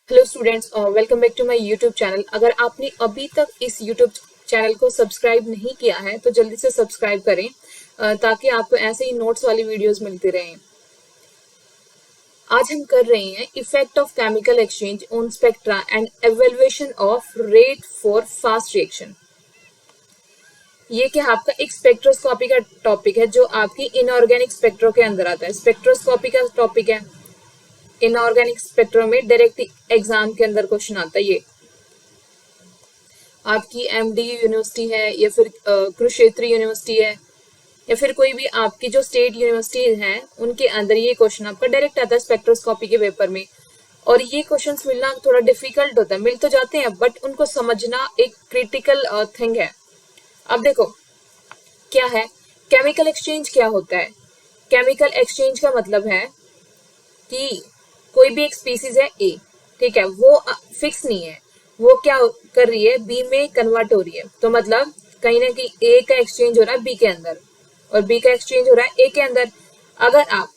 Hello students, welcome back to my YouTube channel. अगर आपने अभी तक इस यूट्यूब चैनल को सब्सक्राइब नहीं किया है तो जल्दी से सब्सक्राइब करें ताकि आपको ऐसे ही नोट्स वाली वीडियोस मिलती रहें। आज हम कर रहे हैं effect of chemical exchange on spectra and evaluation of rate for fast reaction. ये क्या आपका एक स्पेक्ट्रोस्कोपी का टॉपिक है जो आपकी इनऑर्गेनिक स्पेक्ट्रो के अंदर आता है। स्पेक्ट्रोस्कोपी का टॉपिक है, इनऑर्गेनिक स्पेक्ट्रो में डायरेक्ट एग्जाम के अंदर क्वेश्चन आता है। ये आपकी एमडी यूनिवर्सिटी है या फिर कुरुक्षेत्र यूनिवर्सिटी है या फिर कोई भी आपकी जो स्टेट यूनिवर्सिटी है उनके अंदर ये क्वेश्चन आपका डायरेक्ट आता है स्पेक्ट्रोस्कोपी के पेपर में। और ये क्वेश्चंस मिलना थोड़ा डिफिकल्ट होता है, मिल तो जाते हैं बट उनको समझना एक क्रिटिकल थिंग है। अब देखो क्या है केमिकल एक्सचेंज, क्या होता है। केमिकल एक्सचेंज का मतलब है कि कोई भी एक स्पीसीज है ए, ठीक है, वो फिक्स नहीं है, वो क्या कर रही है, बी में कन्वर्ट हो रही है। तो मतलब कहीं ना कहीं ए का एक्सचेंज हो रहा है बी के अंदर और बी का एक्सचेंज हो रहा है ए के अंदर। अगर आप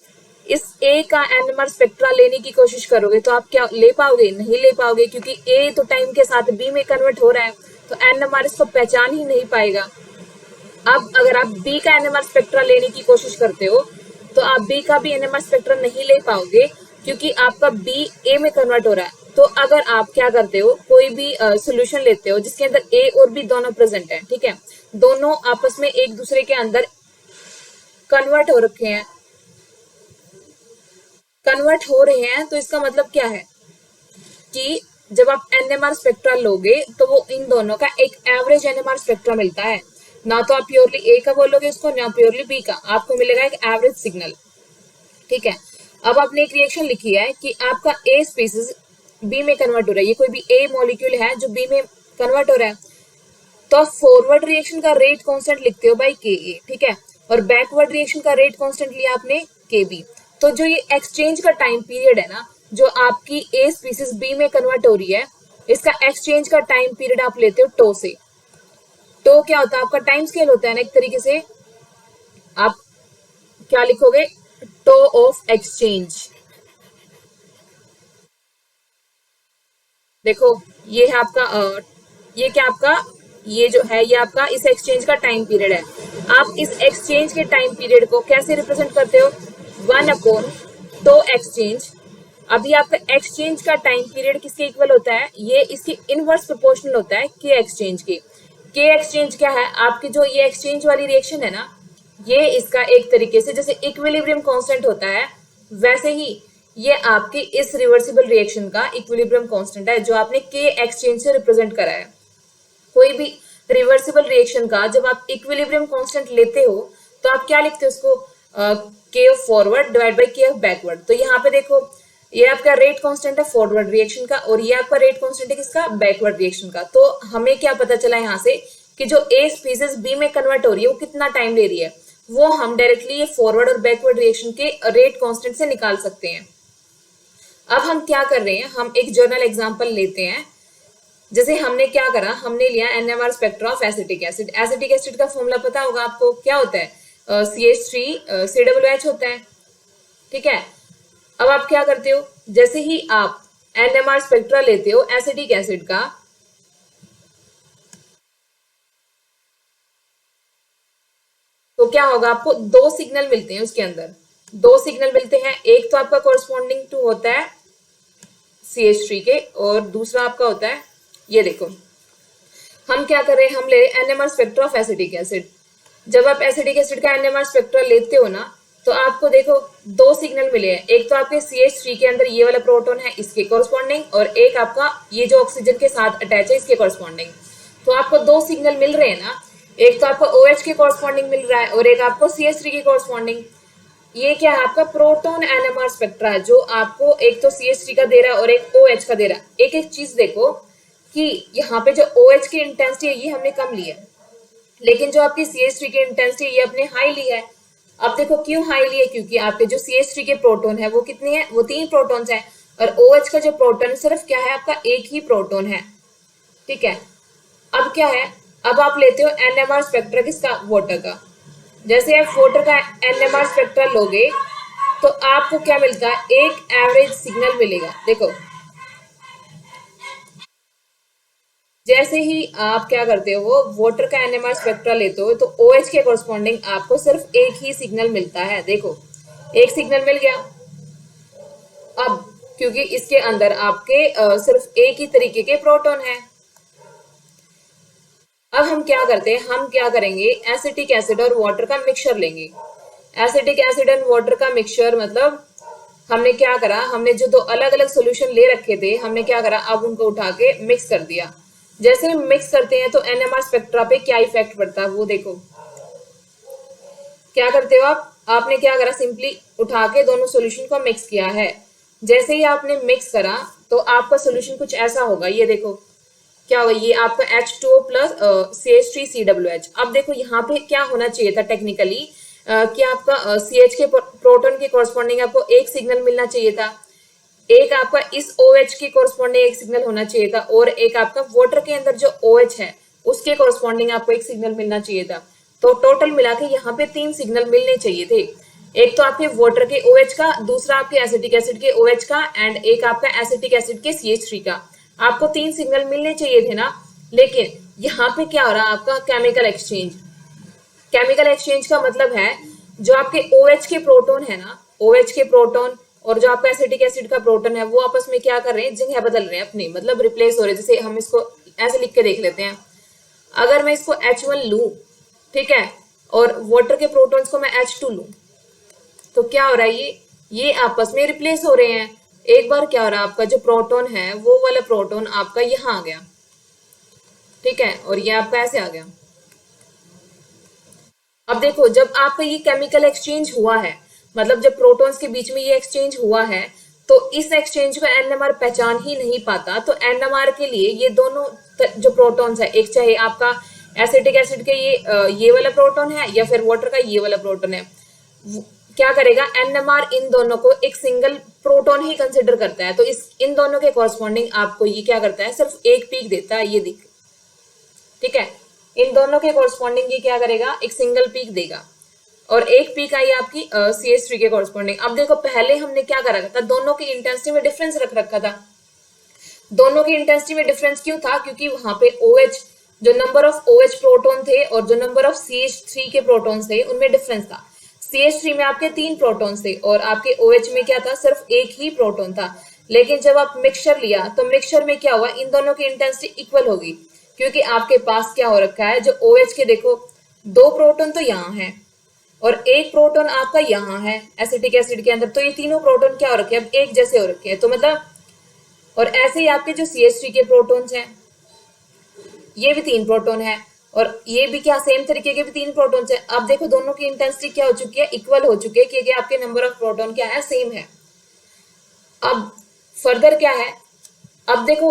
इस ए का एनएमआर स्पेक्ट्रा लेने की कोशिश करोगे तो आप क्या ले पाओगे, नहीं ले पाओगे, क्योंकि ए तो टाइम के साथ बी में कन्वर्ट हो रहा है तो एनएमआर इसको पहचान ही नहीं पाएगा। अब अगर आप बी का एनएमआर स्पेक्ट्रा लेने की कोशिश करते हो तो आप बी का भी एनएमआर स्पेक्ट्रा नहीं ले पाओगे क्योंकि आपका बी ए में कन्वर्ट हो रहा है। तो अगर आप क्या करते हो, कोई भी सोल्यूशन लेते हो जिसके अंदर ए और बी दोनों प्रेजेंट है, ठीक है, दोनों आपस में एक दूसरे के अंदर कन्वर्ट हो रखे हैं, कन्वर्ट हो रहे हैं, तो इसका मतलब क्या है कि जब आप एनएमआर स्पेक्ट्रा लोगे तो वो इन दोनों का एक एवरेज एनएमआर स्पेक्ट्रा मिलता है। ना तो आप प्योरली ए का बोलोगे उसको, ना प्योरली बी का, आपको मिलेगा एक एवरेज सिग्नल, ठीक है। अब आपने एक रिएक्शन लिखी है कि आपका ए स्पीसीज बी में कन्वर्ट हो रहा है, ये कोई भी ए मॉलिक्यूल है जो बी में कन्वर्ट हो रहा है, तो आप फॉरवर्ड रिएक्शन का रेट कांस्टेंट लिखते हो बाई के ए, ठीक है, और बैकवर्ड रिएक्शन का रेट कांस्टेंट लिया आपने के बी। तो जो ये एक्सचेंज का टाइम पीरियड है ना, जो आपकी ए स्पीसीज बी में कन्वर्ट हो रही है, इसका एक्सचेंज का टाइम पीरियड आप लेते हो टो से। टो क्या होता है, आपका टाइम स्केल होता है ना एक तरीके से। आप क्या लिखोगे, टो ऑफ एक्सचेंज। देखो ये है आपका ये क्या आपका, ये जो है ये आपका इस एक्सचेंज का टाइम पीरियड है। आप इस एक्सचेंज के टाइम पीरियड को कैसे रिप्रेजेंट करते हो, 1 अपॉन टो एक्सचेंज। अभी आपका एक्सचेंज का टाइम पीरियड किसके इक्वल होता है, ये इसकी इनवर्स प्रोपोर्शनल होता है के एक्सचेंज के। के एक्सचेंज क्या है, आपकी जो ये एक्सचेंज वाली रिएक्शन है ना, ये इसका एक तरीके से जैसे इक्विलिब्रियम कांस्टेंट होता है वैसे ही ये आपकी इस रिवर्सिबल रिएक्शन का इक्विलिब्रियम कांस्टेंट है जो आपने के एक्सचेंज से रिप्रेजेंट करा है। कोई भी रिवर्सिबल रिएक्शन का जब आप इक्विलिब्रियम कांस्टेंट लेते हो तो आप क्या लिखते हो उसको, के ऑफ फॉरवर्ड डिवाइड बाय के ऑफ बैकवर्ड। तो यहाँ पे देखो ये आपका रेट कांस्टेंट है फॉरवर्ड रिएक्शन का और ये आपका रेट कांस्टेंट है किसका, बैकवर्ड रिएक्शन का। तो हमें क्या पता चला यहाँ से कि जो ए स्पीसीज बी में कन्वर्ट हो रही है वो कितना टाइम ले रही है, वो हम डायरेक्टली ये फॉरवर्ड और बैकवर्ड रिएक्शन के रेट कांस्टेंट से निकाल सकते हैं। अब हम क्या कर रहे हैं, हम एक जर्नल एग्जांपल लेते हैं। जैसे हमने क्या करा, हमने लिया NMR spectra of acetic acid. Acetic acid का फॉर्मूला पता होगा आपको, क्या होता है, CH3 COOH होता है, ठीक है। अब आप क्या करते हो, जैसे ही आप एनएमआर स्पेक्ट्रा लेते हो एसिटिक एसिड का, तो क्या होगा, आपको दो सिग्नल मिलते हैं उसके अंदर, दो सिग्नल मिलते हैं। एक तो आपका कोरस्पॉन्डिंग टू होता है CH3 के और दूसरा आपका होता है, ये देखो हम क्या कर रहे हैं, हम ले NMR spectra of acetic acid. जब आप एसिटिक एसिड का एनएमआर स्पेक्ट्रा लेते हो ना तो आपको देखो दो सिग्नल मिले हैं। एक तो आपके CH3 के अंदर ये वाला प्रोटॉन है इसके कोरस्पॉन्डिंग और एक आपका ये जो ऑक्सीजन के साथ अटैच है इसके कोरस्पॉन्डिंग। तो आपको दो सिग्नल मिल रहे हैं ना, एक तो आपको OH के कोरस्पॉन्डिंग मिल रहा है और एक आपको CH3 के कोरस्पॉन्डिंग। ये क्या है, आपका प्रोटॉन एनएमआर स्पेक्ट्रा है जो आपको एक तो CH3 का दे रहा है और एक OH का दे रहा है। एक एक चीज देखो कि यहाँ पे जो OH की इंटेंसिटी है ये हमने कम ली है, लेकिन जो आपकी CH3 की इंटेंसिटी ये अपने हाई ली है। अब देखो क्यों हाई ली है, क्योंकि आपके जो CH3 के प्रोटॉन है वो कितने हैं, वो 3 प्रोटॉन्स हैं और OH का जो प्रोटॉन सिर्फ क्या है, आपका एक ही प्रोटॉन है, ठीक है। अब क्या है, अब आप लेते हो एनएमआर स्पेक्ट्रा किसका, वाटर का। जैसे आप वाटर का एनएमआर स्पेक्ट्रा लोगे तो आपको क्या मिलता है, एक एवरेज सिग्नल मिलेगा। देखो जैसे ही आप क्या करते हो, वाटर का एनएमआर स्पेक्ट्रा लेते हो, तो OH के कॉरस्पॉन्डिंग आपको सिर्फ एक ही सिग्नल मिलता है। देखो, एक सिग्नल मिल गया। अब क्योंकि इसके अंदर आपके सिर्फ एक ही तरीके के प्रोटॉन है, अब हम क्या करते हैं, हम क्या करेंगे, एसिटिक एसिड और वाटर का मिक्सचर लेंगे। एसिटिक एसिड एंड वाटर का मिक्सचर मतलब हमने क्या करा, हमने जो दो अलग अलग सॉल्यूशन ले रखे थे, हमने क्या करा, अब उनको उठा के मिक्स कर दिया। जैसे हम मिक्स करते हैं तो एनएमआर स्पेक्ट्रा पे क्या इफेक्ट पड़ता है वो देखो। क्या करते हो आप, आपने क्या करा, सिंपली उठा के दोनों सॉल्यूशन को मिक्स किया है। जैसे ही आपने मिक्स करा तो आपका सॉल्यूशन कुछ ऐसा होगा, ये देखो क्या होगा, ये आपका H2O प्लस CH3COOH। अब देखो यहाँ पे क्या होना चाहिए था टेक्निकली, कि आपका CH के प्रोटॉन के कॉरस्पॉन्डिंग आपको एक सिग्नल मिलना चाहिए था, एक आपका इस OH के कॉरस्पॉन्डिंग एक सिग्नल होना चाहिए था, और एक आपका वाटर के अंदर जो OH है उसके कॉरस्पॉन्डिंग आपको एक सिग्नल मिलना चाहिए था। तो टोटल मिला के यहाँ पे 3 सिग्नल मिलने चाहिए थे। एक तो आपके वाटर के OH का, दूसरा आपके एसिटिक एसिड के OH का, एंड एक आपका एसिटिक एसिड के CH3 का। आपको 3 सिग्नल मिलने चाहिए थे ना। लेकिन यहाँ पे क्या हो रहा है, आपका केमिकल एक्सचेंज। केमिकल एक्सचेंज का मतलब है जो आपके OH के प्रोटॉन है ना, OH के प्रोटॉन और जो आपका एसिटिक एसिड का प्रोटॉन है, वो आपस में क्या कर रहे हैं, जगह बदल रहे हैं अपनी, मतलब रिप्लेस हो रहे हैं। जैसे हम इसको ऐसे लिख के देख लेते हैं, अगर मैं इसको H1 लूं, ठीक है, और वाटर के प्रोटॉन्स को मैं H2 लूं, तो क्या हो रहा है, ये आपस में रिप्लेस हो रहे हैं। एक बार क्या हो रहा है, आपका जो प्रोटॉन है वो वाला प्रोटॉन आपका यहाँ आ गया, ठीक है, और ये आपका ऐसे आ गया। अब देखो, जब आपका ये केमिकल एक्सचेंज हुआ है, मतलब जब प्रोटॉन्स के बीच में ये एक्सचेंज हुआ है, तो इस एक्सचेंज को एनएमआर पहचान ही नहीं पाता। तो एनएमआर के लिए ये दोनों जो प्रोटॉन्स है, एक चाहे आपका एसिटिक एसिड के ये वाला प्रोटॉन है, या फिर वाटर का ये वाला प्रोटॉन है, क्या करेगा, एनएमआर इन दोनों को एक सिंगल प्रोटॉन ही कंसिडर करता है। तो इस इन दोनों के कॉरस्पॉन्डिंग आपको ये क्या करता है, सिर्फ एक पीक देता है, ये दिख, ठीक है, इन दोनों के कॉरस्पॉन्डिंग ये क्या करेगा, एक सिंगल पीक देगा, और एक पीक आई आपकी CH3 के कॉरस्पॉन्डिंग। अब देखो, पहले हमने क्या करा था, दोनों की इंटेंसिटी में डिफरेंस रख रखा था। दोनों की इंटेंसिटी में डिफरेंस क्यों था, क्योंकि वहां पे OH, जो नंबर ऑफ OH प्रोटॉन थे और जो नंबर ऑफ CH3 के प्रोटॉन थे, उनमें डिफरेंस था। CH3 में आपके 3 प्रोटॉन थे और आपके OH में क्या था, सिर्फ एक ही प्रोटॉन था। लेकिन जब आप मिक्सचर लिया तो मिक्सचर में क्या हुआ, इन दोनों की इंटेंसिटी इक्वल होगी, क्योंकि आपके पास क्या हो रखा है, जो OH के देखो 2 प्रोटॉन तो यहाँ है और एक प्रोटॉन आपका यहाँ है एसिटिक एसिड के अंदर, तो ये तीनों प्रोटॉन क्या हो रखे हैं, अब एक जैसे हो रखे हैं। तो मतलब, और ऐसे ही आपके जो CH3 के प्रोटॉन्स हैं, ये भी 3 प्रोटॉन है, और ये भी क्या सेम तरीके के भी 3 प्रोटॉन्स है। अब देखो, दोनों की इंटेंसिटी क्या हो चुकी है, इक्वल हो चुकी है, क्योंकि आपके नंबर ऑफ प्रोटॉन क्या है, सेम है। अब फर्दर क्या है, अब देखो,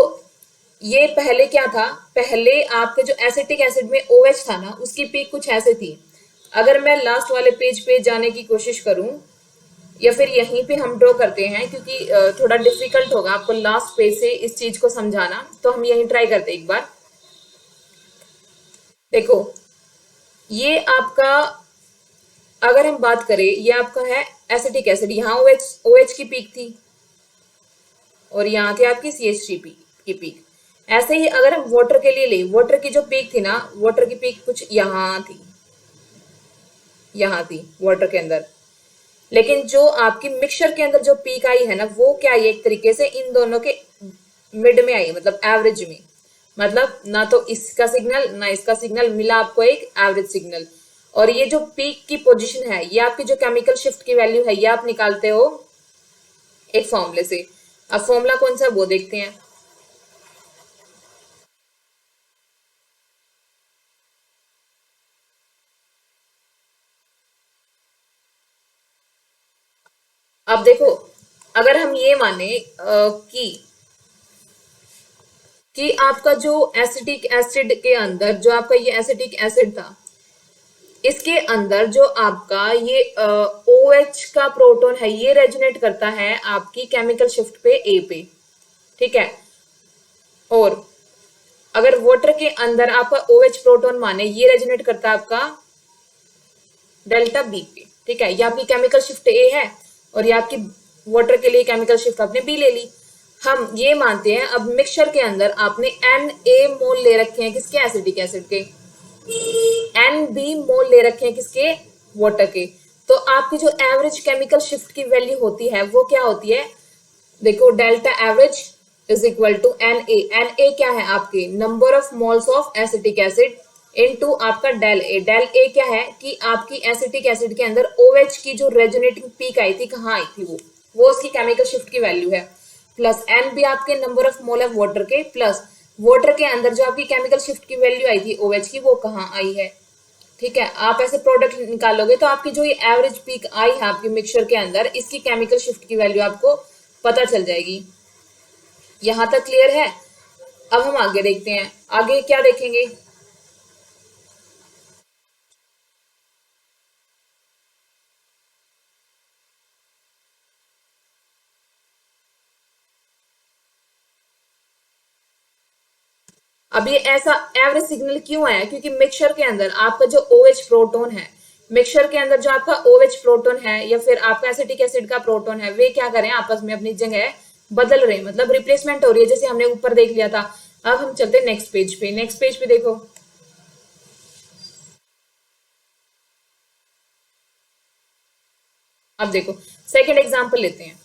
ये पहले क्या था, पहले आपके जो एसिटिक एसिड में OH था ना, उसकी पीक कुछ ऐसे थी। अगर मैं लास्ट वाले पेज पे जाने की कोशिश करूं, या फिर यहीं पे हम ड्रॉ करते हैं, क्योंकि थोड़ा डिफिकल्ट होगा आपको लास्ट पेज से इस चीज को समझाना, तो हम यहीं ट्राई करते हैं एक बार। देखो, ये आपका, अगर हम बात करें, ये आपका है एसिटिक एसिड, यहाँ OH की पीक थी और यहाँ थी आपकी CH3 की पीक। ऐसे ही अगर हम वाटर के लिए ले, वाटर की जो पीक थी ना, वाटर की पीक कुछ यहाँ थी, यहाँ थी वाटर के अंदर। लेकिन जो आपकी मिक्सचर के अंदर जो पीक आई है ना, वो क्या आई, एक तरीके से इन दोनों के मिड में आई, मतलब एवरेज में। मतलब ना तो इसका सिग्नल ना इसका सिग्नल मिला, आपको एक एवरेज सिग्नल। और ये जो पीक की पोजीशन है, ये आपकी जो केमिकल शिफ्ट की वैल्यू है, ये आप निकालते हो एक फॉर्मूले से। अब फॉर्मूला कौन सा वो देखते हैं। अब देखो, अगर हम ये माने कि आपका जो एसिटिक एसिड के अंदर, जो आपका ये एसिटिक एसिड था, इसके अंदर जो आपका ये OH का प्रोटॉन है, ये रेजोनेट करता है आपकी केमिकल शिफ्ट पे A पे, ठीक है। और अगर वाटर के अंदर आपका OH प्रोटॉन माने, ये रेजोनेट करता है आपका डेल्टा B पे, ठीक है। ये आपकी केमिकल शिफ्ट A है और ये आपकी वाटर के लिए केमिकल शिफ्ट आपने B ले ली। हम ये मानते हैं, अब मिक्सचर के अंदर आपने Na मोल ले रखे हैं किसके, एसिटिक एसिड के, Nb मोल ले रखे हैं किसके, वाटर के। तो आपकी जो एवरेज केमिकल शिफ्ट की वैल्यू होती है वो क्या होती है, देखो delta average is equal to Na क्या है आपके number of moles of acetic acid into आपका डेल ए क्या है कि आपकी एसिटिक एसिड के अंदर OH की जो रेजोनेटिंग पीक आई थी कहाँ आई थी, वो उसकी केमिकल शिफ्ट की वैल्यू है, प्लस एन भी आपके नंबर ऑफ मोल है वाटर के, प्लस वाटर के अंदर जो आपकी केमिकल शिफ्ट की वैल्यू आई थी OH की वो कहाँ आई है। ठीक है, आप ऐसे प्रोडक्ट निकालोगे तो आपकी जो ये एवरेज पीक आई है आपके मिक्सचर के अंदर, इसकी केमिकल शिफ्ट की वैल्यू आपको पता चल जाएगी। यहां तक क्लियर है। अब हम आगे देखते हैं, आगे क्या देखेंगे। अब ये ऐसा एवरेज सिग्नल क्यों आया, क्योंकि मिक्सचर के अंदर आपका जो OH प्रोटोन है, मिक्सचर के अंदर जो आपका OH प्रोटोन है या फिर आपका एसिटिक एसिड का प्रोटोन है, वे क्या करें आपस में अपनी जगह बदल रहे हैं, मतलब रिप्लेसमेंट हो रही है, जैसे हमने ऊपर देख लिया था। अब हम चलते हैं नेक्स्ट पेज पे, नेक्स्ट पेज पे देखो। अब देखो सेकेंड एग्जाम्पल लेते हैं।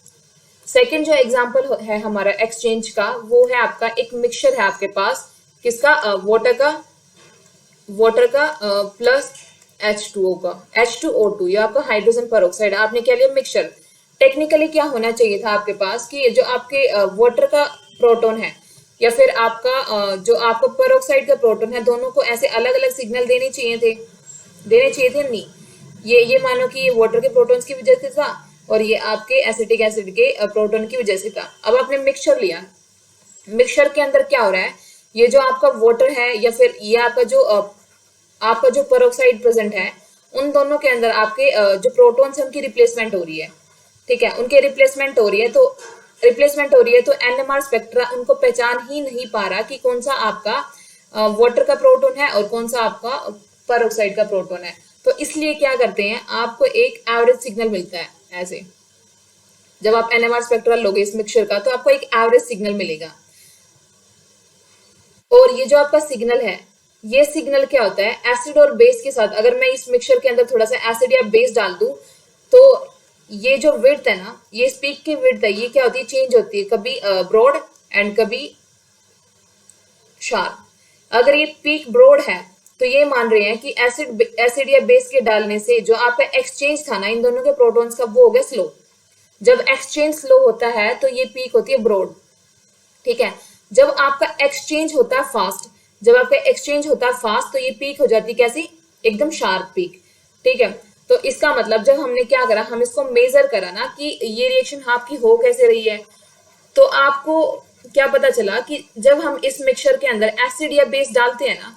सेकेंड जो एग्जाम्पल है हमारा एक्सचेंज का, वो है आपका एक मिक्सचर है आपके पास किसका, वाटर का प्लस H2O का, H2O2, ये आपका हाइड्रोजन पेरोक्साइड, आपने क्या लिया मिक्सचर। टेक्निकली क्या होना चाहिए था आपके पास कि जो आपके वाटर का प्रोटोन है या फिर आपका जो आपका पेरोक्साइड का प्रोटोन है, दोनों को ऐसे अलग अलग सिग्नल देने चाहिए थे, देने चाहिए थे नहीं। ये मानो कि ये वाटर के प्रोटॉन्स की वजह से था और ये आपके एसिटिक एसिड के प्रोटॉन की वजह से था। अब आपने मिक्सचर लिया, मिक्सचर के अंदर क्या हो रहा है, ये जो आपका वाटर है या फिर ये आपका जो पेरोक्साइड प्रेजेंट है, उन दोनों के अंदर आपके जो प्रोटॉन्स है उनकी रिप्लेसमेंट हो रही है। ठीक है, उनके रिप्लेसमेंट हो रही है, तो NMR स्पेक्ट्रा उनको पहचान ही नहीं पा रहा कि कौन सा आपका वाटर का प्रोटॉन है और कौन सा आपका पेरोक्साइड का प्रोटॉन है। तो इसलिए क्या करते हैं, आपको एक एवरेज सिग्नल मिलता है ऐसे, जब आप NMR स्पेक्ट्रा लोगे इस मिक्सचर का तो आपको एक एवरेज सिग्नल मिलेगा। और ये जो आपका सिग्नल है, ये सिग्नल क्या होता है, एसिड और बेस के साथ, अगर मैं इस मिक्सचर के अंदर थोड़ा सा एसिड या बेस डाल दूं तो ये जो विड्थ है ना, ये स्पीक की विड्थ है, ये क्या होती है, चेंज होती है, कभी ब्रॉड एंड कभी शार्प। अगर ये पीक ब्रॉड है तो ये मान रहे हैं कि एसिड या बेस के डालने से जो आपका एक्सचेंज था ना इन दोनों के प्रोटॉन्स का, वो हो गया स्लो। जब एक्सचेंज स्लो होता है तो ये पीक होती है ब्रॉड। ठीक है, जब आपका एक्सचेंज होता है फास्ट, जब आपका एक्सचेंज होता है फास्ट तो ये पीक हो जाती है कैसी, एकदम शार्प पीक। ठीक है, तो इसका मतलब जब हमने क्या करा, हम इसको मेजर करा ना कि ये रिएक्शन आपकी हो कैसे रही है, तो आपको क्या पता चला कि जब हम इस मिक्सचर के अंदर एसिड या बेस डालते हैं ना,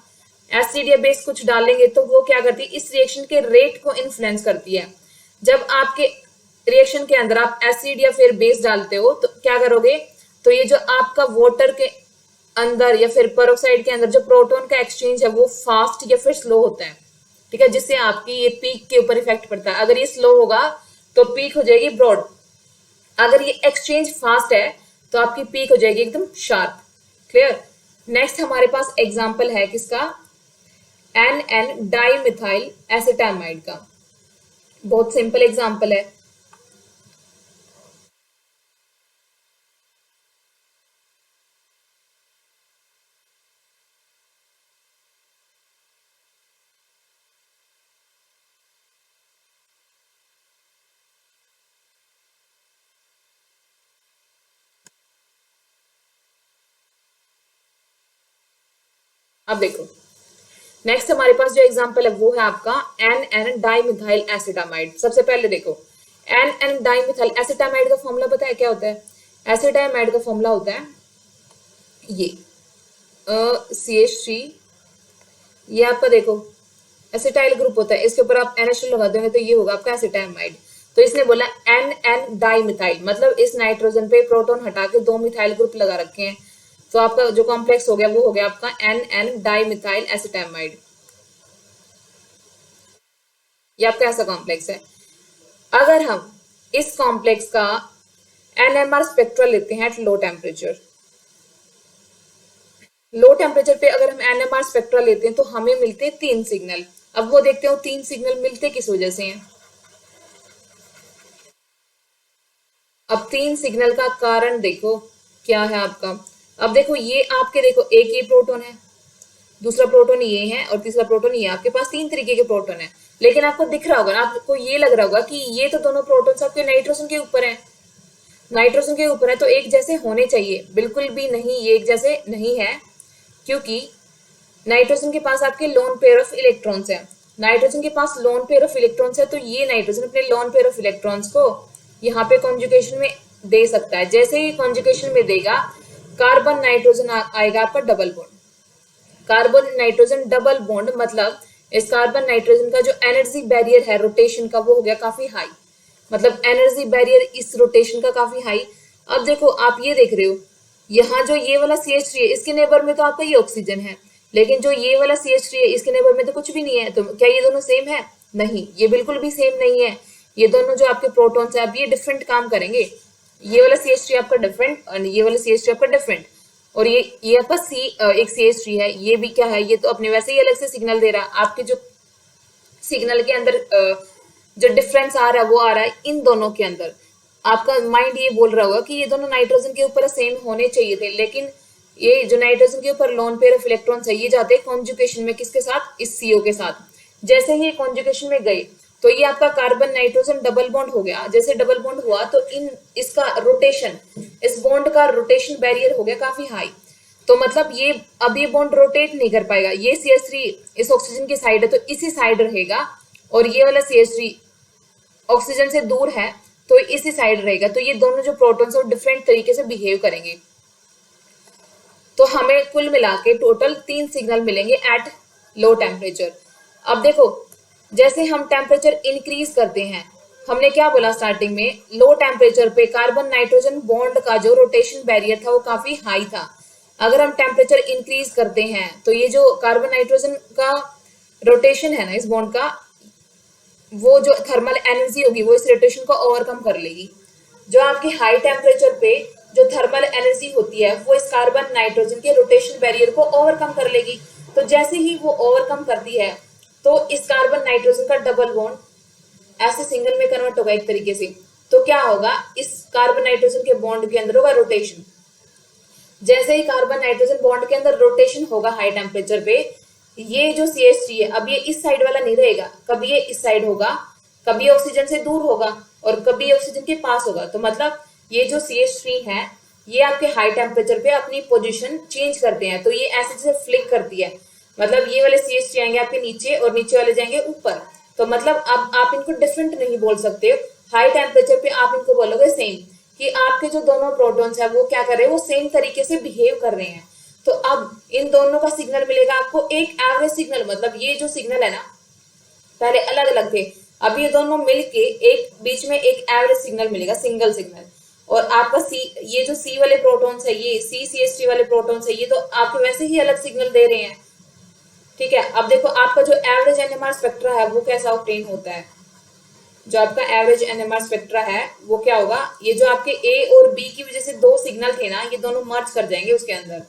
एसिड या बेस कुछ डालेंगे तो वो क्या करती है, इस रिएक्शन के रेट को इन्फ्लुएंस करती है। जब आपके रिएक्शन के अंदर आप एसिड या फिर बेस डालते हो तो क्या करोगे, तो ये जो आपका वाटर के अंदर या फिर पेरोक्साइड के अंदर जो प्रोटॉन का एक्सचेंज है वो फास्ट या फिर स्लो होता है। ठीक है, जिससे आपकी ये पीक के ऊपर इफेक्ट पड़ता है। अगर ये स्लो होगा तो पीक हो जाएगी ब्रॉड, अगर ये एक्सचेंज फास्ट है तो आपकी पीक हो जाएगी एकदम शार्प। क्लियर। नेक्स्ट हमारे पास एग्जांपल है किसका, NN डाइमिथाइल एसिटामाइड का, बहुत सिंपल एग्जांपल है। अब देखो नेक्स्ट हमारे पास जो एग्जांपल है वो है आपका NN डाइमिथाइल एसिटामाइड। सबसे पहले देखो NN डाइमिथाइल एसिटामाइड का फॉर्मूला पता है क्या होता है, एसिटामाइड का फॉर्मूला होता है ये CH3, ये आपका देखो एसिटाइल ग्रुप होता है, इसके ऊपर आप NH2 लगा दोगे तो ये होगा आपका एसिटामाइड। तो इसने बोला NN डाइमिथाइल, मतलब इस नाइट्रोजन पे प्रोटॉन हटा के 2 मिथाइल ग्रुप लगा रखे हैं, तो आपका जो कॉम्प्लेक्स हो गया वो हो गया आपका NN डाइमिथाइल एसिटामाइड। ये आपका ऐसा कॉम्प्लेक्स है। अगर हम इस कॉम्प्लेक्स का NMR स्पेक्ट्रा लेते हैं at low temperature. Low temperature पे अगर हम NMR स्पेक्ट्रा लेते हैं तो हमें मिलते हैं 3 सिग्नल। अब वो देखते हो 3 सिग्नल मिलते किस वजह से हैं। अब 3 सिग्नल का कारण देखो क्या है आपका। अब देखो ये आपके देखो एक ये प्रोटॉन है, दूसरा प्रोटॉन ये है और तीसरा प्रोटॉन ये। आपके पास 3 तरीके के प्रोटॉन है, लेकिन आपको दिख रहा होगा ना, आपको ये लग रहा होगा कि ये तो दोनों प्रोटॉन्स आपके नाइट्रोजन के ऊपर है, नाइट्रोजन के ऊपर है तो एक जैसे होने चाहिए। बिल्कुल भी नहीं, ये एक जैसे नहीं है, क्योंकि नाइट्रोजन के पास आपके लोन पेयर ऑफ इलेक्ट्रॉन्स है। नाइट्रोजन के पास लोन पेयर ऑफ इलेक्ट्रॉन्स है तो ये नाइट्रोजन अपने लोन पेयर ऑफ इलेक्ट्रॉन्स को यहाँ पे कॉन्जुगेशन में दे सकता है। जैसे ही कॉन्जुगेशन में देगा, कार्बन नाइट्रोजन आएगा आपका double bond. Carbon nitrogen double bond मतलब इस कार्बन नाइट्रोजन का जो एनर्जी बैरियर है रोटेशन का, वो हो गया काफी हाई। मतलब एनर्जी बैरियर इस रोटेशन का काफी हाई। अब देखो आप ये देख रहे हो, यहाँ जो ये वाला CH3 है इसके नेबर में तो आपका ये ऑक्सीजन है, लेकिन जो ये वाला CH3 है इसके नेबर में तो कुछ भी नहीं है। तो क्या ये दोनों सेम है? नहीं, ये बिल्कुल भी सेम नहीं है। ये दोनों जो आपके प्रोटॉन्स है अब ये डिफरेंट काम करेंगे। ये वाला CH3 आपका डिफरेंट और ये वाला CH3 आपका डिफरेंट। और ये आपका एक CH3 है, ये भी क्या है, ये तो अपने वैसे ही अलग से सिग्नल दे रहा है। आपके जो सिग्नल के अंदर जो डिफरेंस आ रहा है वो आ रहा है इन दोनों के अंदर। आपका माइंड ये बोल रहा होगा कि ये दोनों नाइट्रोजन के ऊपर सेम होने चाहिए थे, लेकिन ये जो नाइट्रोजन के ऊपर लोन पेयर ऑफ इलेक्ट्रॉन्स है ये जाते हैं कॉन्जुगेशन में किसके साथ, इस CO के साथ। जैसे ही कॉन्जुगेशन में गए तो ये आपका कार्बन नाइट्रोजन डबल बॉन्ड हो गया। जैसे डबल बॉन्ड हुआ तो इसका रोटेशन, इस बॉन्ड का रोटेशन बैरियर हो गया काफी हाई। तो मतलब ये अब ये बॉन्ड रोटेट नहीं कर पाएगा। ये CH3 इस ऑक्सीजन की साइड है तो इसी साइड रहेगा, और ये वाला CH3 ऑक्सीजन से दूर है तो इसी साइड रहेगा। तो ये दोनों जो प्रोटॉन्स है वो डिफरेंट तरीके से बिहेव करेंगे। तो हमें कुल मिला के टोटल 3 सिग्नल मिलेंगे एट लो टेम्परेचर। अब देखो जैसे हम टेम्परेचर इंक्रीज करते हैं, हमने क्या बोला स्टार्टिंग में, लो टेम्परेचर पे कार्बन नाइट्रोजन बॉन्ड का जो रोटेशन बैरियर था वो काफी हाई था। अगर हम टेम्परेचर इंक्रीज करते हैं तो ये जो कार्बन नाइट्रोजन का रोटेशन है ना इस बॉन्ड का, वो जो थर्मल एनर्जी होगी वो इस रोटेशन को ओवरकम कर लेगी। जो आपकी हाई टेम्परेचर पे जो थर्मल एनर्जी होती है वो इस कार्बन नाइट्रोजन के रोटेशन बैरियर को ओवरकम कर लेगी। तो जैसे ही वो ओवरकम करती है तो इस कार्बन नाइट्रोजन का डबल बॉन्ड ऐसे सिंगल में कन्वर्ट होगा एक तरीके से। तो क्या होगा, इस कार्बन नाइट्रोजन के बॉन्ड के अंदर होगा रोटेशन। जैसे ही कार्बन नाइट्रोजन बॉन्ड के अंदर रोटेशन होगा हाई टेम्परेचर पे, ये जो CH3 है अब ये इस साइड वाला नहीं रहेगा, कभी ये इस साइड होगा, कभी ऑक्सीजन से दूर होगा और कभी ऑक्सीजन के पास होगा। तो मतलब ये जो CH3 है ये आपके हाई टेम्परेचर पे अपनी पोजीशन चेंज करते हैं। तो ये ऐसे जैसे फ्लिक करती है, मतलब ये वाले CH3 आएंगे आपके नीचे और नीचे वाले जाएंगे ऊपर। तो मतलब अब आप इनको डिफरेंट नहीं बोल सकते। हाई टेम्परेचर पे आप इनको बोलोगे सेम, कि आपके जो दोनों प्रोटॉन्स है वो क्या कर रहे हैं, वो सेम तरीके से बिहेव कर रहे हैं। तो अब इन दोनों का सिग्नल मिलेगा आपको एक एवरेज सिग्नल। मतलब ये जो सिग्नल है ना पहले अलग अलग थे, अब ये दोनों मिलके एक बीच में एक एवरेज सिग्नल मिलेगा, सिंगल सिग्नल। और आपका ये जो C वाले प्रोटॉन्स है, ये CH3 वाले प्रोटॉन्स है, ये तो आपके वैसे ही अलग सिग्नल दे रहे हैं। ठीक है, अब देखो आपका जो एवरेज NMR स्पेक्ट्रा है वो कैसा ऑब्टेन होता है। जो आपका एवरेज NMR स्पेक्ट्रा है वो क्या होगा, ये जो आपके A और B की वजह से 2 सिग्नल थे ना, ये दोनों मर्ज कर जाएंगे उसके अंदर।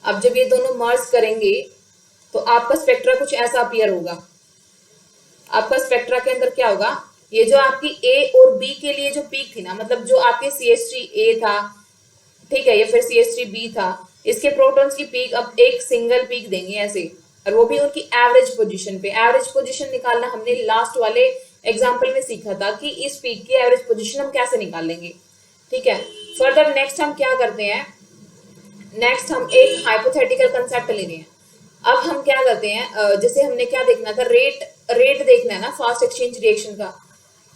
अब जब ये दोनों मर्ज करेंगे तो आपका स्पेक्ट्रा कुछ ऐसा अपीयर होगा। आपका स्पेक्ट्रा के अंदर क्या होगा, ये जो आपकी A और B के लिए जो पीक थी ना, मतलब जो आपके CH3A था, ठीक है, ये फिर CH3B था, इसके प्रोटॉन्स की पीक अब एक सिंगल पीक देंगे ऐसे, और वो भी उनकी एवरेज पोजीशन पे। एवरेज पोजीशन निकालना हमने लास्ट वाले एग्जांपल में सीखा था कि इस पीक की एवरेज पोजीशन हम कैसे निकाल लेंगे। ठीक है, फर्दर नेक्स्ट हम क्या करते हैं, नेक्स्ट हम एक हाइपोथेटिकल कंसेप्ट ले रहे हैं। अब हम क्या करते हैं, जैसे हमने क्या देखना था, रेट देखना है ना फास्ट एक्सचेंज रिएक्शन का।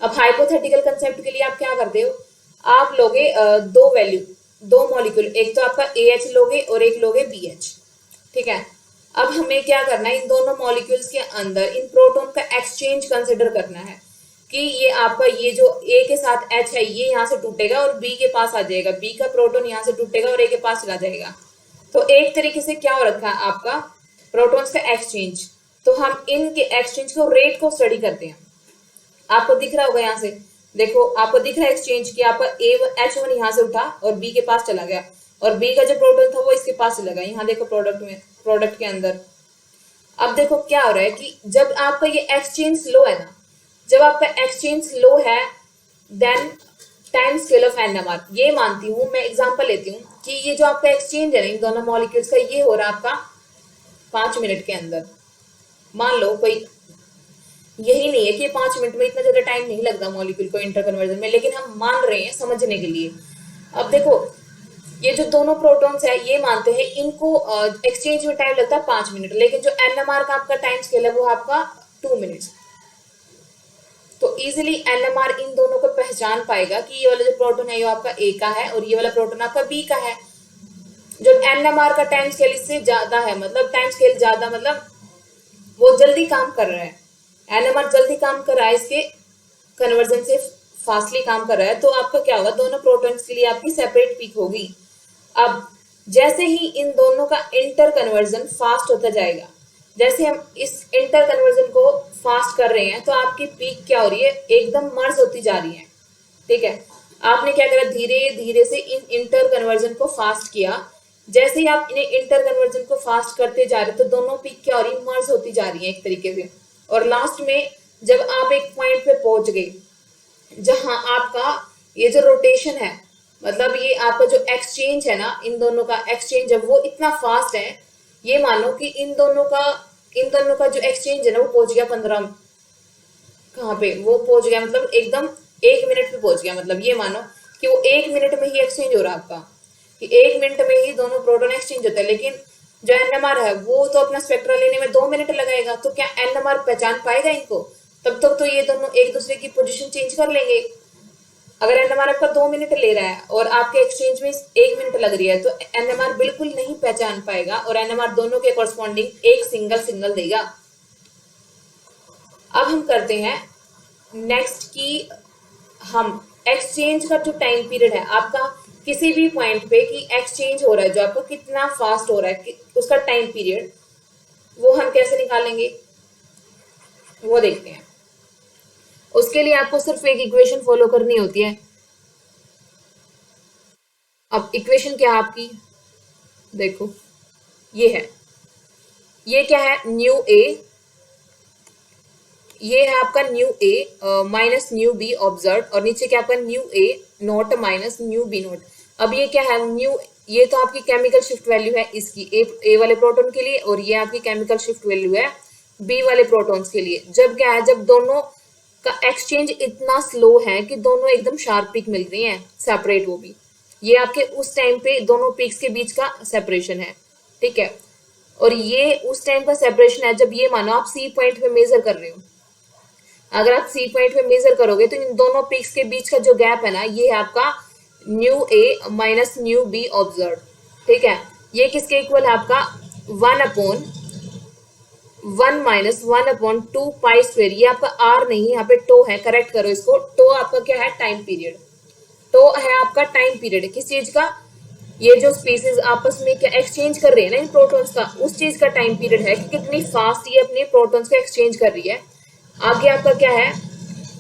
अब हाइपोथेटिकल कंसेप्ट के लिए आप क्या करते हो, आप लोगे दो वैल्यू, दो मॉलिक्यूल, एक तो आपका AH लोगे और एक लोगे BH। ठीक है, अब हमें क्या करना है, इन दोनों मॉलिक्यूल्स के अंदर इन प्रोटॉन का एक्सचेंज कंसिडर करना है कि ये आपका ये जो A के साथ H है ये यहाँ से टूटेगा और B के पास आ जाएगा, B का प्रोटॉन यहाँ से टूटेगा और A के पास चला जाएगा। तो एक तरीके से क्या हो रखा है आपका प्रोटॉन्स का एक्सचेंज। तो हम इनके एक्सचेंज को रेट को स्टडी करते हैं। आपको दिख रहा होगा यहाँ से देखो आपको दिख रहा है एक्सचेंज की, आपका H1 यहाँ से उठा और बी के पास चला गया, और बी का जो प्रोटॉन था वो इसके पास चला गया। यहाँ देखो प्रोडक्ट में, प्रोडक्ट के अंदर। अब देखो क्या हो रहा है कि जब आपका ये एक्सचेंज स्लो है ना, जब आपका एक्सचेंज स्लो है, then time scale of NMR, ये मानती हूँ मैं, एग्जांपल लेती हूँ कि ये जो आपका एक्सचेंज है ना इन दोनों मॉलिक्यूल्स का, ये हो रहा है आपका 5 मिनट के अंदर। मान लो कोई, यही नहीं है कि 5 मिनट में इतना ज्यादा टाइम नहीं लगता मॉलिक्यूल को इंटर कन्वर्जन में, लेकिन हम मान रहे हैं समझने के लिए। अब देखो ये जो दोनों प्रोटॉन्स है, ये मानते हैं इनको एक्सचेंज में टाइम लगता है 5 मिनट, लेकिन जो एनएमआर का आपका टाइम स्केल है वो आपका 2 मिनट्स। तो इजिली एनएमआर इन दोनों को पहचान पाएगा कि ये वाला जो प्रोटॉन है ये आपका ए का है और ये वाला प्रोटॉन आपका बी का है। जब एनएमआर का टाइम स्केल इससे ज्यादा है, मतलब टाइम स्केल ज्यादा, मतलब वो जल्दी काम कर रहा है, एनएमआर जल्दी काम कर रहा है, इसके कन्वर्जन से फास्टली काम कर रहा है, तो आपका क्या होगा, दोनों प्रोटॉन्स के लिए आपकी सेपरेट पीक होगी। अब जैसे ही इन दोनों का इंटर कन्वर्जन फास्ट होता जाएगा, जैसे हम इस इंटर कन्वर्जन को फास्ट कर रहे हैं, तो आपकी पीक क्या हो रही है, एकदम मर्ज होती जा रही है। ठीक है, आपने क्या करा, धीरे धीरे से इन इंटर कन्वर्जन को फास्ट किया। जैसे ही आप इन्हें इंटर कन्वर्जन को फास्ट करते जा रहे, तो दोनों पीक क्या हो रही, मर्ज होती जा रही है एक तरीके से। और लास्ट में जब आप एक पॉइंट पे पहुंच गए जहां आपका ये जो रोटेशन है, मतलब ये आपका जो एक्सचेंज है ना, इन दोनों का एक्सचेंज है वो इतना फास्ट है, ये मानो कि इन दोनों का जो एक्सचेंज है ना वो पहुंच गया 15, कहाँ पे वो पहुंच गया, मतलब एकदम 1 मिनट पे पहुंच गया। मतलब ये मानो कि वो 1 मिनट में ही एक्सचेंज हो रहा है आपका, कि 1 मिनट में ही दोनों प्रोटॉन एक्सचेंज होता है। लेकिन जो एनएमआर है वो तो अपना स्पेक्ट्रा लेने में 2 मिनट लगाएगा, तो क्या एनएमआर पहचान पाएगा इनको? तब तक तो ये दोनों एक दूसरे की पोजीशन चेंज कर लेंगे। अगर एनएमआर आपका 2 मिनट ले रहा है और आपके एक्सचेंज में 1 मिनट लग रही है, तो एनएमआर बिल्कुल नहीं पहचान पाएगा, और एनएमआर दोनों के कॉरस्पॉन्डिंग एक सिंगल सिग्नल देगा। अब हम करते हैं नेक्स्ट की, हम एक्सचेंज का जो टाइम पीरियड है आपका किसी भी पॉइंट पे, कि एक्सचेंज हो रहा है जो आपका कितना फास्ट हो रहा है, उसका टाइम पीरियड वो हम कैसे निकालेंगे वो देखते हैं। उसके लिए आपको सिर्फ एक इक्वेशन फॉलो करनी होती है। अब इक्वेशन क्या है आपकी, देखो ये है, ये क्या है, न्यू ए, ये है आपका nu A minus nu B observe, और नीचे क्या आपका nu A naught minus nu B naught. अब ये क्या है, न्यू, ये तो आपकी केमिकल शिफ्ट वैल्यू है इसकी ए वाले प्रोटॉन के लिए, और ये आपकी केमिकल शिफ्ट वैल्यू है बी वाले प्रोटॉन्स के लिए। जब क्या है, जब दोनों का एक्सचेंज इतना स्लो है कि दोनों एकदम शार्प पीक मिल रही हैं सेपरेट, वो भी ये आपके उस टाइम पे दोनों पीक्स के बीच का सेपरेशन है। ठीक है, और ये उस टाइम का सेपरेशन है जब ये मानो आप सी पॉइंट पे मेजर कर रहे हो। अगर आप सी पॉइंट पे मेजर करोगे तो इन दोनों पीक्स के बीच का जो गैप है ना, ये है आपका nu A minus nu B observe. ठीक है, ये किसके इक्वल है आपका 1/1 माइनस 1/2 पाई स्क्वेयर। ये आपका आर नहीं, यहाँ पे टो है, करेक्ट करो इसको। टो आपका क्या है, टाइम पीरियड। टो है आपका टाइम पीरियड किस चीज का, ये जो स्पीसीज आपस में क्या एक्सचेंज कर रहे हैं ना इन प्रोटॉन्स का, उस चीज का टाइम पीरियड है कि कितनी फास्ट ये अपने प्रोटॉन्स को एक्सचेंज कर रही है। आगे आपका क्या है,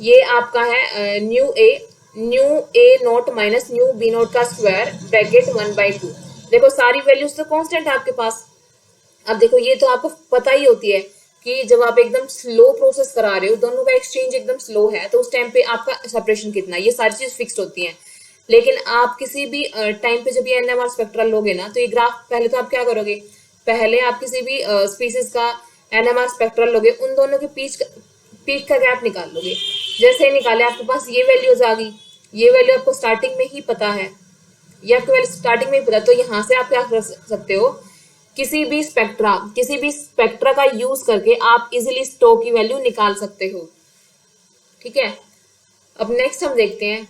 ये आपका है nu A naught minus nu B naught का स्क्वायर ब्रैकेट 1/2। देखो सारी वैल्यूज तो कांस्टेंट है आपके पास। अब देखो ये तो आपको पता ही होती है कि जब आप एकदम स्लो प्रोसेस करा रहे हो, दोनों का एक्सचेंज एकदम स्लो है, तो उस टाइम पे आपका सेपरेशन कितना है, ये सारी चीज फिक्स्ड होती है। लेकिन आप किसी भी टाइम पे जब ये एनएमआर स्पेक्ट्रल लोगे ना, तो ये ग्राफ पहले तो आप क्या करोगे, पहले आप किसी भी स्पीसीज का एनएमआर स्पेक्ट्रल लोगे, उन दोनों के पीक का गैप निकाल लोगे। जैसे ही निकाले आपके पास ये वैल्यूज आ गई, ये वैल्यू आपको स्टार्टिंग में ही पता है, ये आपको वैल्यू स्टार्टिंग में ही पता है, तो यहाँ से आप क्या कर सकते हो, किसी भी स्पेक्ट्रा का यूज करके आप इजिली स्टो की वैल्यू निकाल सकते हो। ठीक है, अब नेक्स्ट हम देखते हैं,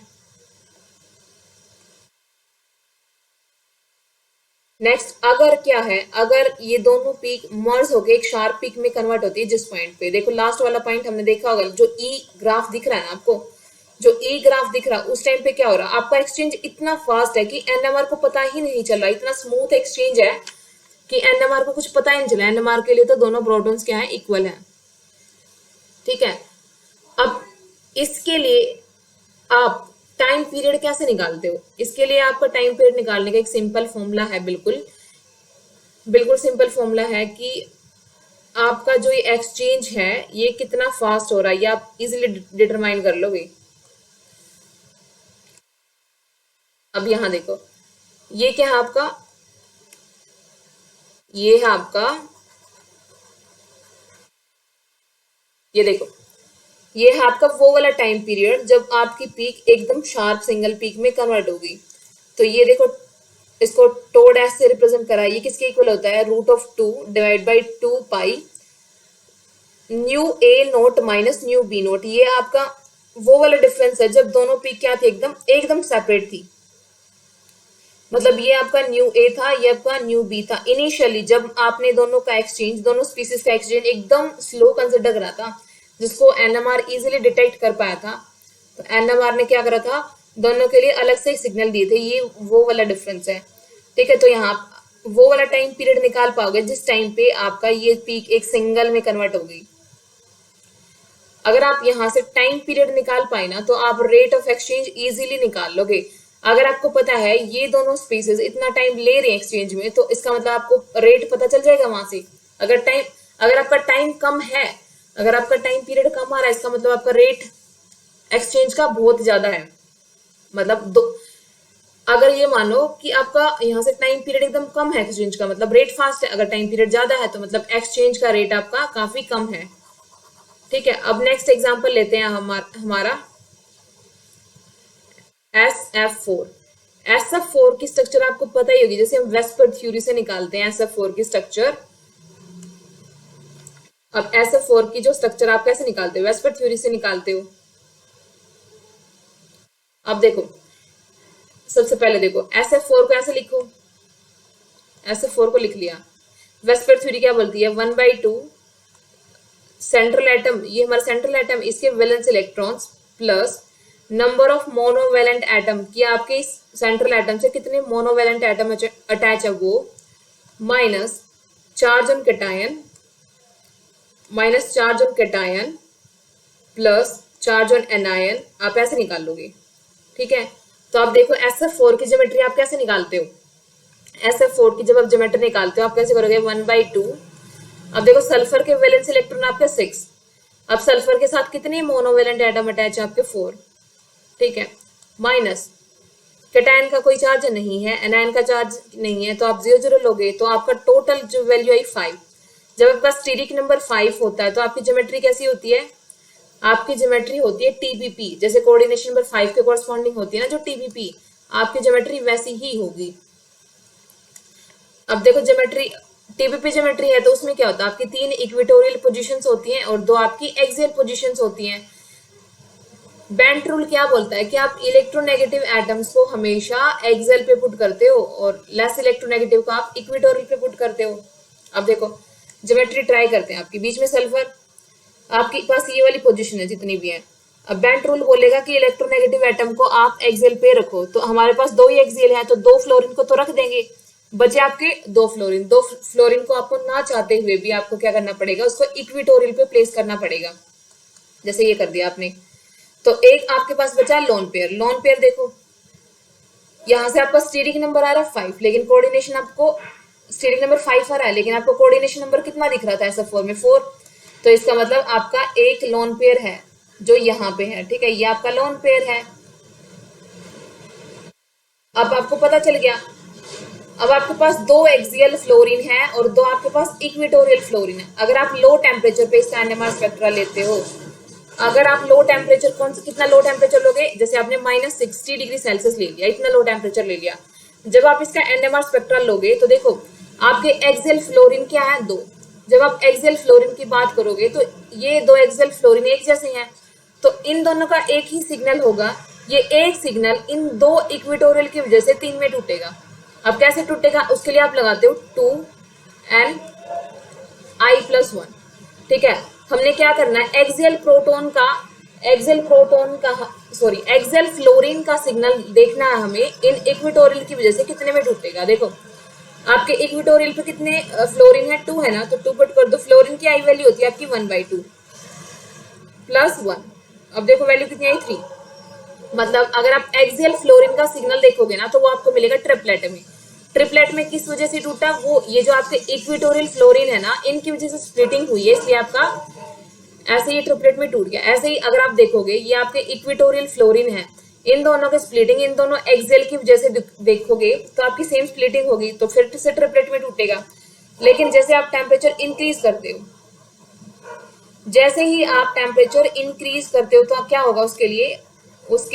नेक्स्ट अगर क्या है, अगर ये दोनों पीक मर्ज होके एक शार्प पीक में कन्वर्ट होती है जिस पॉइंट पे, देखो लास्ट वाला पॉइंट हमने देखा होगा, जो ई ग्राफ दिख रहा है ना आपको, जो ई ग्राफ दिख रहा है, उस टाइम पे क्या हो रहा है, आपका एक्सचेंज इतना फास्ट है कि एनएमआर को पता ही नहीं चल रहा, इतना स्मूथ एक्सचेंज है कि एनएमआर को कुछ पता ही नहीं चला। एनएमआर के लिए तो दोनों प्रोटॉन्स क्या है, इक्वल है। ठीक है, अब इसके लिए आप टाइम पीरियड कैसे निकालते हो? इसके लिए आपका टाइम पीरियड निकालने का एक सिंपल फॉर्मूला है, बिल्कुल बिल्कुल सिंपल फॉर्मूला है कि आपका जो ये एक्सचेंज है ये कितना फास्ट हो रहा है, ये आप इजीली डिटरमाइन कर लोगे। अब यहां देखो, ये क्या है आपका, ये है आपका, ये देखो, ये है आपका वो वाला टाइम पीरियड जब आपकी पीक एकदम शार्प सिंगल पीक में कन्वर्ट होगी। तो ये देखो, इसको टो डैश से रिप्रेजेंट करा है, ये किसके इक्वल होता है, √2 divide by 2 pi nu A naught minus nu B naught. ये आपका वो वाला डिफरेंस है जब दोनों पीक क्या थी, एकदम एकदम सेपरेट थी। मतलब ये आपका न्यू ए था, ये आपका न्यू बी था। इनिशियली जब आपने दोनों का एक्सचेंज, दोनों स्पीसीज का एक्सचेंज एकदम स्लो कंसिडर करा था, जिसको एनएमआर इजीली डिटेक्ट कर पाया था, तो एनएमआर ने क्या करा था, दोनों के लिए अलग से सिग्नल दिए थे। ये वो वाला डिफरेंस है, ठीक है। तो यहाँ वो वाला टाइम पीरियड निकाल पाओगे जिस टाइम पे आपका ये पीक एक सिंगल में कन्वर्ट हो गई। अगर आप यहां से टाइम पीरियड निकाल पाए ना, तो आप रेट ऑफ एक्सचेंज इजीली निकाल लोगे। अगर आपको पता है ये दोनों स्पीसीज इतना टाइम ले रहे हैं एक्सचेंज में, तो इसका मतलब आपको रेट पता चल जाएगा वहां से। अगर आपका टाइम कम है, अगर आपका टाइम पीरियड कम आ रहा है, इसका मतलब आपका रेट एक्सचेंज का बहुत ज्यादा है। मतलब अगर ये मानो कि आपका यहाँ से टाइम पीरियड एकदम कम है एक्सचेंज का, मतलब रेट फास्ट है। अगर टाइम पीरियड ज्यादा है तो मतलब एक्सचेंज का रेट आपका काफी कम है, ठीक है। अब नेक्स्ट एग्जांपल लेते हैं हमारा SF4। SF4 की स्ट्रक्चर आपको पता ही होगी, जैसे हम वेस्पर थ्योरी से निकालते हैं SF4 की स्ट्रक्चर। अब SF4 की जो स्ट्रक्चर आप कैसे निकालते हो, वेस्पर थ्योरी से निकालते हो। अब देखो, सबसे पहले देखो SF4 को ऐसे लिखो, SF4 को लिख लिया। वेस्पर थ्योरी क्या बोलती है, 1/2 सेंट्रल एटम, ये हमारा सेंट्रल एटम, इसके valence electrons plus number of monovalent atom, कि आपके इस सेंट्रल एटम से कितने मोनोवेलेंट एटम अटैच है वो, minus charge on cation, minus charge on cation plus charge on anion, आप ऐसे निकाल लोगे, ठीक है। तो आप देखो SF4 की ज्योमेट्री आप कैसे निकालते हो। SF4 की जब आप ज्योमेट्री निकालते हो आप कैसे करोगे, 1/2। अब देखो सल्फर के वैलेंस इलेक्ट्रॉन आपके 6, अब सल्फर के साथ कितने मोनोवेलेंट एटम अटैच है आपके 4, ठीक है। माइनस कैटायन का कोई चार्ज नहीं है, एनायन का चार्ज नहीं है, तो आप 0 0 लोगे, तो आपका टोटल जो वैल्यू आई 5। जब आपके पास स्टीरिक नंबर 5 होता है तो आपकी ज्योमेट्री कैसी होती है, आपकी ज्योमेट्री होती है TBP, जैसे कोऑर्डिनेशन नंबर 5 के कोरस्पॉन्डिंग होती है ना जो TBP, आपकी ज्योमेट्री वैसी ही होगी। अब देखो ज्योमेट्री TBP ज्योमेट्री है तो उसमें क्या होता है, आपकी 3 इक्वेटोरियल पोजीशंस होती हैं और 2 आपकी एक्सियल पोजीशंस होती हैं। बेंट रूल क्या बोलता है कि आप इलेक्ट्रोनेगेटिव एटम्स को हमेशा एक्सियल पे पुट करते हो और लेस इलेक्ट्रोनेगेटिव को आप इक्वेटोरियल पे पुट करते हो। अब देखो ज्योमेट्री ट्राई करते हैं, आपके बीच में सल्फर, आपके पास ये वाली पोजीशन है जितनी भी है। अब बेंट रूल बोलेगा कि इलेक्ट्रोनेगेटिव एटम को आप एक्सियल पे रखो, तो हमारे पास 2 ही एक्सियल है, तो 2 फ्लोरीन को तो रख देंगे, बचे आपके 2 फ्लोरीन। 2 फ्लोरीन को आपको ना चाहते हुए भी आपको क्या करना पड़ेगा, उसको इक्वेटोरियल पे प्लेस करना पड़ेगा, जैसे ये कर दिया आपने। तो एक आपके पास बचा लोन पेयर। लोन पेयर देखो, यहां से आपका स्टीरिक नंबर आ रहा है 5, लेकिन कोऑर्डिनेशन आपको स्टीरिक नंबर 5 आ रहा है, लेकिन आपको कोऑर्डिनेशन नंबर कितना दिख रहा था SF4 में, 4। तो इसका मतलब आपका एक लोन पेयर है जो यहाँ पे है, ठीक है, ये आपका लोन पेयर है। अब आपको पता चल गया। अब आपके पास 2 एक्सियल फ्लोरीन है और 2 आपके पास इक्वेटोरियल फ्लोरीन है। अगर आप लो टेम्परेचर पे इसका एनएमआर स्पेक्ट्रा लेते हो, अगर आप लो टेम्परेचर कितना लो टेम्परेचर लोगे, जैसे आपने -60 डिग्री सेल्सियस ले लिया, इतना लो टेम्परेचर ले लिया, जब आप इसका एनएमआर स्पेक्ट्रा लोगे तो देखो आपके एक्सियल फ्लोरीन क्या है, 2। जब आप एक्सियल फ्लोरीन की बात करोगे तो ये 2 एक्सियल फ्लोरीन एक जैसे हैं, तो इन दोनों का एक ही सिग्नल होगा। ये एक सिग्नल इन 2 इक्वेटोरियल की वजह से 3 में टूटेगा। अब कैसे टूटेगा, उसके लिए आप लगाते हो 2Ni+1, ठीक है। हमने क्या करना है, एक्सियल फ्लोरीन का सिग्नल देखना है हमें इन इक्वेटोरियल की वजह से कितने में टूटेगा। देखो आपके इक्वेटोरियल पे कितने फ्लोरीन है, 2 है ना, तो 2 पुट कर दो। फ्लोरीन की आई वैल्यू होती है आपकी 1/2 +1। अब देखो वैल्यू कितनी आई, 3। मतलब अगर आप एक्सियल फ्लोरीन का सिग्नल देखोगे ना तो वो आपको मिलेगा ट्रिपलेट में। ट्रिपलेट में किस वजह से टूटा, वो ये जो आपके इक्वेटोरियल फ्लोरीन है ना, इनकी वजह से स्प्लिटिंग हुई है, इसलिए आपका ऐसे ही ट्रिपलेट में टूट गया। ऐसे ही अगर आप देखोगे ये आपके इक्वेटोरियल फ्लोरीन है, इन दोनों के स्प्लिटिंग इन दोनों एक्सेल की वजह से देखोगे तो आपकी सेम स्प्लिटिंग होगी, तो फिर से ट्रिपलेट में टूटेगा। लेकिन जैसे आप टेम्परेचर इंक्रीज करते हो, जैसे ही आप टेम्परेचर इंक्रीज करते हो तो आप क्या होगा, उसके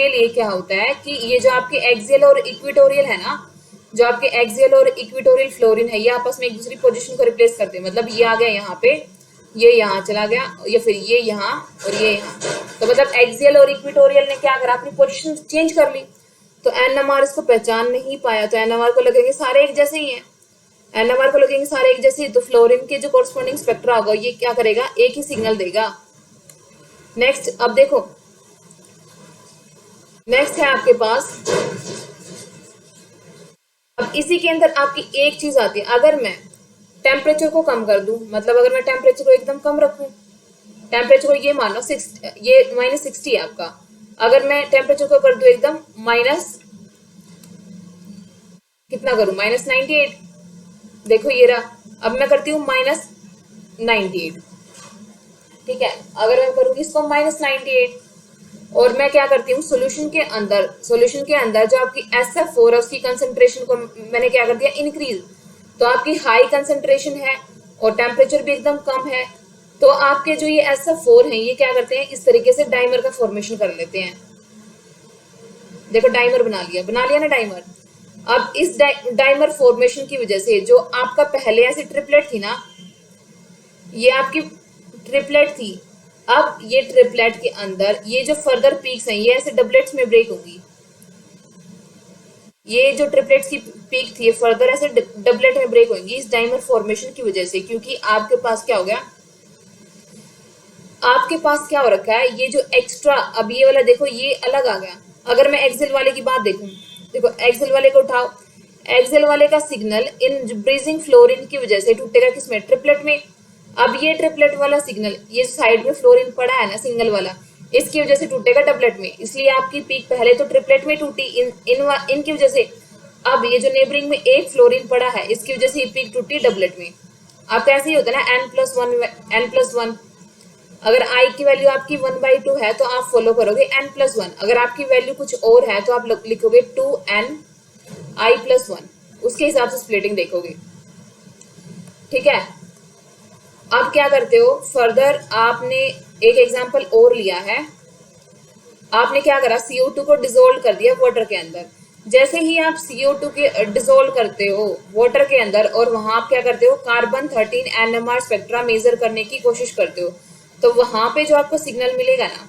लिए क्या होता है कि ये जो आपके एक्सियल और इक्वेटोरियल है ना, जो आपके एक्सियल और इक्वेटोरियल फ्लोरीन है, ये आपस में एक दूसरी पोजीशन को रिप्लेस करते हैं। मतलब ये आ गया यहाँ पे, ये यहाँ चला गया, या फिर ये यहाँ और ये यहाँ, तो मतलब एक्सियल और इक्वेटोरियल ने क्या करा, अपनी पोजीशन चेंज कर ली। तो एनएमआर इसको पहचान नहीं पाया, तो एनएमआर को लगेंगे सारे एक जैसे ही हैं, एनएमआर को लगेंगे सारे एक जैसे ही, तो फ्लोरीन के जो कोरस्पॉन्डिंग स्पेक्ट्रा होगा ये क्या करेगा, एक ही सिग्नल देगा। नेक्स्ट अब देखो, नेक्स्ट है आपके पास, अब इसी के अंदर आपकी एक चीज आती है, अगर मैं टेम्परेचर को कम कर दूं, मतलब अगर मैं टेम्परेचर को एकदम कम रखूं, टेम्परेचर को ये मान लो ये -60 है आपका, अगर मैं टेम्परेचर को कर दूं एकदम माइनस कितना करूं, -98, देखो ये रहा, अब मैं करती हूँ -98, ठीक है। अगर मैं करूंगी इसको -98 और मैं क्या करती हूँ, सॉल्यूशन के अंदर जो आपकी SF4 है उसकी कंसंट्रेशन को मैंने क्या कर दिया, इंक्रीज, तो आपकी हाई कंसंट्रेशन है और टेम्परेचर भी एकदम कम है, तो आपके जो ये SF4 हैं ये क्या करते हैं, इस तरीके से डाइमर का फॉर्मेशन कर लेते हैं। देखो डाइमर बना लिया ना डाइमर। अब इस डाइमर फॉर्मेशन की वजह से जो आपका पहले ऐसी ट्रिपलेट थी ना, ये आपकी ट्रिपलेट थी, अब ये ट्रिपलेट के अंदर ये जो फर्दर पीक्स हैं ये ऐसे डबलेट्स में ब्रेक होंगी, ये जो ट्रिपलेट्स की पीक थी फर्दर ऐसे डबलेट में ब्रेक होंगी इस डाइमर फॉर्मेशन की वजह से, क्योंकि आपके पास क्या हो गया, आपके पास क्या हो रखा है, ये जो एक्स्ट्रा, अब ये वाला देखो ये अलग आ गया। अगर मैं एक्सेल वाले की बात देखूं, देखो एक्सेल वाले को उठाओ, एक्सेल वाले का सिग्नल इन ब्रीजिंग फ्लोरीन की वजह से टूटेगा किसमें, ट्रिपलेट में। अब ये ट्रिपलेट वाला सिग्नल, ये साइड में फ्लोरीन पड़ा है ना सिंगल वाला, इसकी वजह से टूटेगा डबलेट में, इसलिए आपकी पीक पहले तो ट्रिपलेट में टूटी इनकी वजह से। अब ये जो नेबरिंग में एक फ्लोरीन पड़ा है इसकी वजह से ये पीक टूटी डबलेट में। अब कैसे ही होता है ना, n+1, अगर i की वैल्यू आपकी 1/2 है तो आप फॉलो करोगे n+1, अगर आपकी वैल्यू कुछ और है तो आप लिखोगे 2ni+1, उसके हिसाब से स्प्लिटिंग देखोगे, ठीक है। अब क्या करते हो फर्दर, आपने एक एग्जांपल और लिया है, आपने क्या करा, CO2 को डिसोल्व कर दिया वाटर के अंदर। जैसे ही आप CO2 के डिसोल्व करते हो वाटर के अंदर और वहां आप क्या करते हो, कार्बन 13 NMR स्पेक्ट्रा मेजर करने की कोशिश करते हो, तो वहां पे जो आपको सिग्नल मिलेगा ना,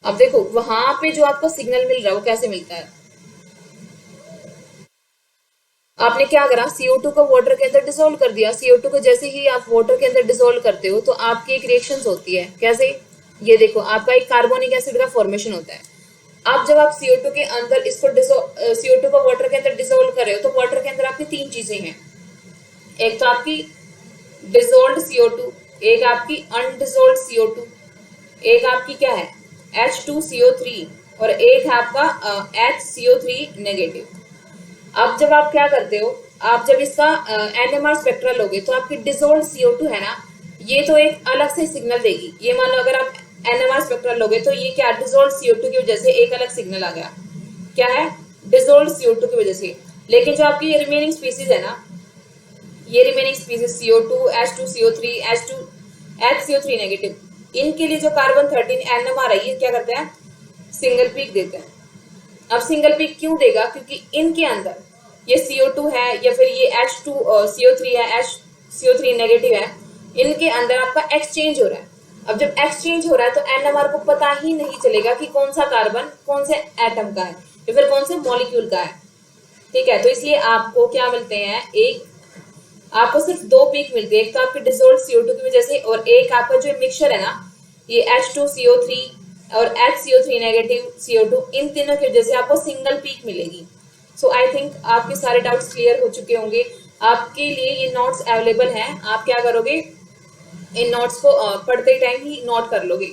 अब देखो वहां पे जो आपको सिग्नल मिल रहा है वो कैसे मिलता है, आपने क्या करा, CO2 को वाटर के अंदर डिसोल्व कर दिया। CO2 को जैसे ही आप वाटर के अंदर डिसोल्व करते हो तो आपकी एक रिएक्शन होती है, कैसे, ये देखो आपका एक कार्बोनिक एसिड का फॉर्मेशन होता है। अब जब आप CO2 के अंदर इसको CO2 को वाटर के अंदर डिसोल्व कर रहे हो तो वाटर के अंदर आपकी तीन चीजें हैं, एक तो आपकी डिसोल्व्ड CO2, एक आपकी अनडिसोल्व्ड CO2, एक आपकी क्या है H2CO3 और एक है आपका HCO3 नेगेटिव। अब जब आप क्या करते हो, आप जब इसका NMR स्पेक्ट्रा लोगे तो आपकी डिसोल्व CO2 है ना, ये तो एक अलग से सिग्नल देगी। ये मान लो अगर आप NMR स्पेक्ट्रा लोगे तो ये क्या, डिसोल्व CO2 की वजह से एक अलग सिग्नल आ गया, क्या है, डिसोल्व CO2 की वजह से। लेकिन जो आपकी ये रिमेनिंग स्पीसीज है ना, ये remaining species CO2, H2CO3, HCO3 negative, इनके लिए जो कार्बन 13 NMR है ये क्या करता है, सिंगल पीक देता है। अब सिंगल पीक क्यों देगा, क्योंकि इनके अंदर ये CO2 है या फिर ये H2CO3 है, HCO3 नेगेटिव है, इनके अंदर आपका एक्सचेंज हो रहा है। अब जब एक्सचेंज हो रहा है तो NMR को पता ही नहीं चलेगा कि कौन सा कार्बन कौन से एटम का है या फिर कौन से मॉलिक्यूल का है, ठीक है। तो इसलिए आपको क्या मिलते हैं, आपको सिर्फ दो पीक मिलती है, एक तो आपके डिसोल्व CO2 की वजह से और एक आपका जो मिक्सचर है ना, ये H2CO3 और HCO3 नेगेटिव CO2, इन तीनों की वजह से आपको सिंगल पीक मिलेगी। सो आई थिंक आपके सारे डाउट्स क्लियर हो चुके होंगे। आपके लिए ये नोट्स अवेलेबल हैं, आप क्या करोगे, इन नोट्स को पढ़ते टाइम ही नोट कर लोगे।